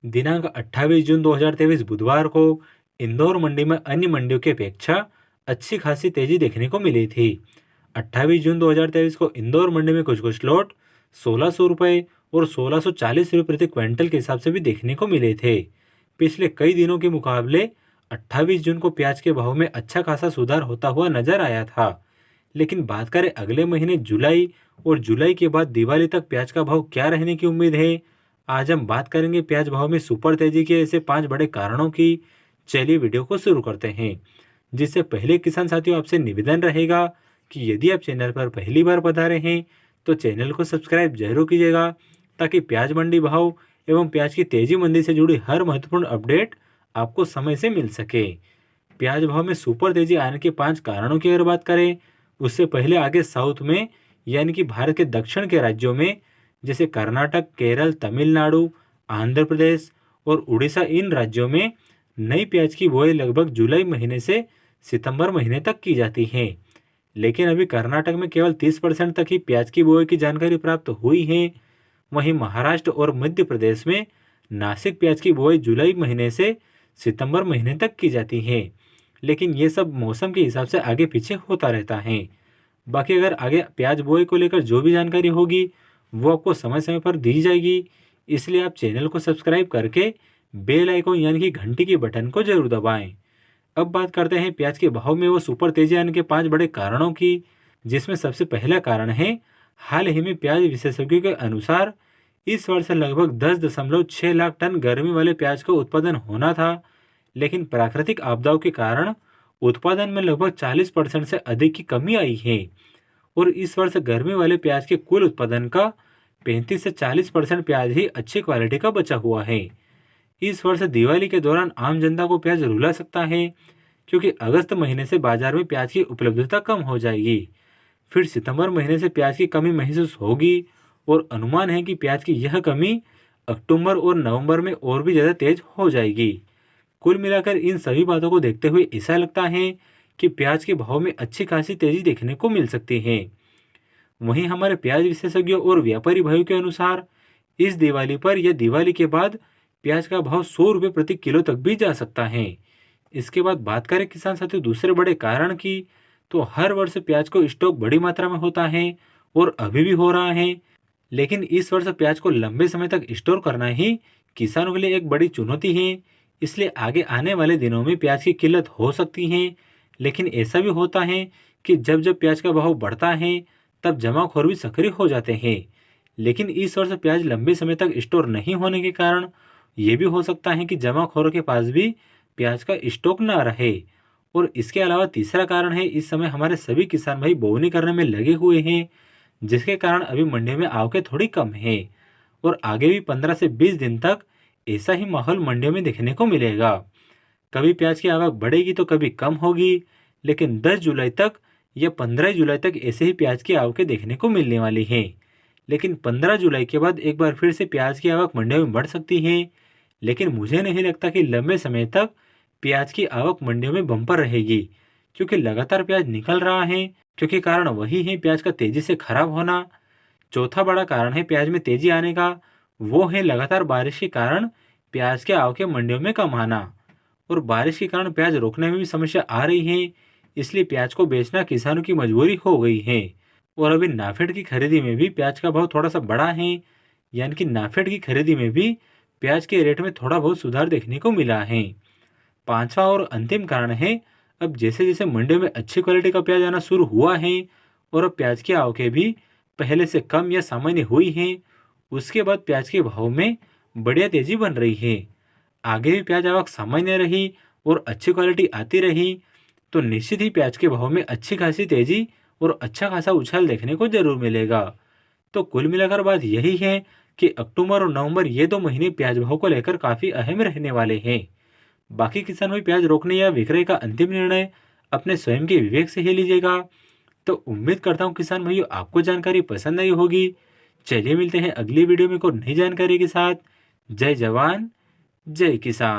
दिनांक 28 जून 2023 बुधवार को इंदौर मंडी में अन्य मंडियों की अपेक्षा अच्छी खासी तेजी देखने को मिली थी। 28 जून 2023 को इंदौर मंडी में कुछ लॉट 1600 रुपये और 1640 रुपये प्रति क्विंटल के हिसाब से भी देखने को मिले थे। पिछले कई दिनों के मुकाबले 28 जून को प्याज के भाव में अच्छा खासा सुधार होता हुआ नजर आया था। लेकिन बात करें अगले महीने जुलाई और जुलाई के बाद दिवाली तक प्याज का भाव क्या रहने की उम्मीद है, आज हम बात करेंगे प्याज भाव में सुपर तेजी के ऐसे 5 बड़े कारणों की। चलिए वीडियो को शुरू करते हैं। जिससे पहले किसान साथियों आपसे निवेदन रहेगा कि यदि आप चैनल पर पहली बार पधारे हैं तो चैनल को सब्सक्राइब जरूर कीजिएगा, ताकि प्याज मंडी भाव एवं प्याज की तेजी मंदी से जुड़ी हर महत्वपूर्ण अपडेट आपको समय से मिल सके। प्याज भाव में सुपर तेजी आने के 5 कारणों की अगर बात करें, उससे पहले आगे साउथ में यानी कि भारत के दक्षिण के राज्यों में जैसे कर्नाटक, केरल, तमिलनाडु, आंध्र प्रदेश और उड़ीसा, इन राज्यों में नई प्याज की बुआई लगभग जुलाई महीने से सितंबर महीने तक की जाती है। लेकिन अभी कर्नाटक में केवल 30% तक ही प्याज की बुआई की जानकारी प्राप्त हुई है। वहीं महाराष्ट्र और मध्य प्रदेश में नासिक प्याज की बुआई जुलाई महीने से सितंबर महीने तक की जाती है। लेकिन ये सब मौसम के हिसाब से आगे पीछे होता रहता है। बाकी अगर आगे प्याज बुआई को लेकर जो भी जानकारी होगी वो आपको समय समय पर दी जाएगी। इसलिए आप चैनल को सब्सक्राइब करके बेल आइकन यानी कि घंटी के बटन को जरूर दबाएं। अब बात करते हैं प्याज के भाव में वो सुपर तेजी आने के 5 बड़े कारणों की, जिसमें सबसे पहला कारण है हाल ही में प्याज विशेषज्ञों के अनुसार इस वर्ष लगभग 10.6 लाख टन गर्मी वाले प्याज का उत्पादन होना था। लेकिन प्राकृतिक आपदाओं के कारण उत्पादन में लगभग 40% से अधिक की कमी आई है और इस वर्ष गर्मी वाले प्याज के कुल उत्पादन का 35 से 40% प्याज ही अच्छी क्वालिटी का बचा हुआ है। इस वर्ष दिवाली के दौरान आम जनता को प्याज रुला सकता है, क्योंकि अगस्त महीने से बाजार में प्याज की उपलब्धता कम हो जाएगी। फिर सितंबर महीने से प्याज की कमी महसूस होगी और अनुमान है कि प्याज की यह कमी अक्टूबर और नवंबर में और भी ज़्यादा तेज हो जाएगी। कुल मिलाकर इन सभी बातों को देखते हुए ऐसा लगता है कि प्याज के भाव में अच्छी खासी तेजी देखने को मिल सकती है। वहीं हमारे प्याज विशेषज्ञों और व्यापारी भाइयों के अनुसार इस दिवाली पर या दिवाली के बाद प्याज का भाव 100 रुपये प्रति किलो तक भी जा सकता है। इसके बाद बात करें किसान साथियों दूसरे बड़े कारण की, तो हर वर्ष प्याज को स्टॉक बड़ी मात्रा में होता है और अभी भी हो रहा है। लेकिन इस वर्ष प्याज को लंबे समय तक स्टोर करना ही किसानों के लिए एक बड़ी चुनौती है। इसलिए आगे आने वाले दिनों में प्याज की किल्लत हो सकती है। लेकिन ऐसा भी होता है कि जब जब प्याज का भाव बढ़ता है तब जमाखोर भी सक्रिय हो जाते हैं। लेकिन इस वर्ष प्याज लंबे समय तक स्टोर नहीं होने के कारण ये भी हो सकता है कि जमाखोरों के पास भी प्याज का स्टॉक ना रहे। और इसके अलावा तीसरा कारण है, इस समय हमारे सभी किसान भाई बोवनी करने में लगे हुए हैं, जिसके कारण अभी मंडियों में आवकें थोड़ी कम है और आगे भी 15 से 20 दिन तक ऐसा ही माहौल मंडियों में देखने को मिलेगा। कभी प्याज की आवक बढ़ेगी तो कभी कम होगी, लेकिन 10 जुलाई तक या 15 जुलाई तक ऐसे ही प्याज की आवकें देखने को मिलने वाली हैं। लेकिन 15 जुलाई के बाद एक बार फिर से प्याज की आवक मंडियों में बढ़ सकती है। लेकिन मुझे नहीं लगता कि लंबे समय तक प्याज की आवक मंडियों में बम्पर रहेगी, क्योंकि लगातार प्याज निकल रहा है। क्योंकि कारण वही है प्याज का तेजी से खराब होना। चौथा बड़ा कारण है प्याज में तेजी आने का, वो है लगातार बारिश के कारण प्याज के आवकें मंडियों में कम आना। और बारिश के कारण प्याज रोकने में भी समस्या आ रही है, इसलिए प्याज को बेचना किसानों की मजबूरी हो गई है। और अभी नाफेड की खरीदी में भी प्याज का भाव थोड़ा सा बढ़ा है, यानी कि नाफेड की खरीदी में भी प्याज के रेट में थोड़ा बहुत सुधार देखने को मिला है। पांचवा और अंतिम कारण है, अब जैसे जैसे मंडियों में अच्छी क्वालिटी का प्याज आना शुरू हुआ है और अब प्याज की आवकें भी पहले से कम या सामान्य हुई हैं, उसके बाद प्याज के भाव में बढ़िया तेजी बन रही है। आगे भी प्याज आवक सामान्य रही और अच्छी क्वालिटी आती रही तो निश्चित ही प्याज के भाव में अच्छी खासी तेजी और अच्छा खासा उछाल देखने को जरूर मिलेगा। तो कुल मिलाकर बात यही है कि अक्टूबर और नवंबर ये 2 महीने प्याज भाव को लेकर काफ़ी अहम रहने वाले हैं। बाकी किसान भाई प्याज रोकने या विक्रय का अंतिम निर्णय अपने स्वयं के विवेक से ही लीजिएगा। तो उम्मीद करता हूँ किसान भाइयों आपको जानकारी पसंद आई होगी। चलिए मिलते हैं अगली वीडियो में कोई नई जानकारी के साथ। जय जवान जय किसान।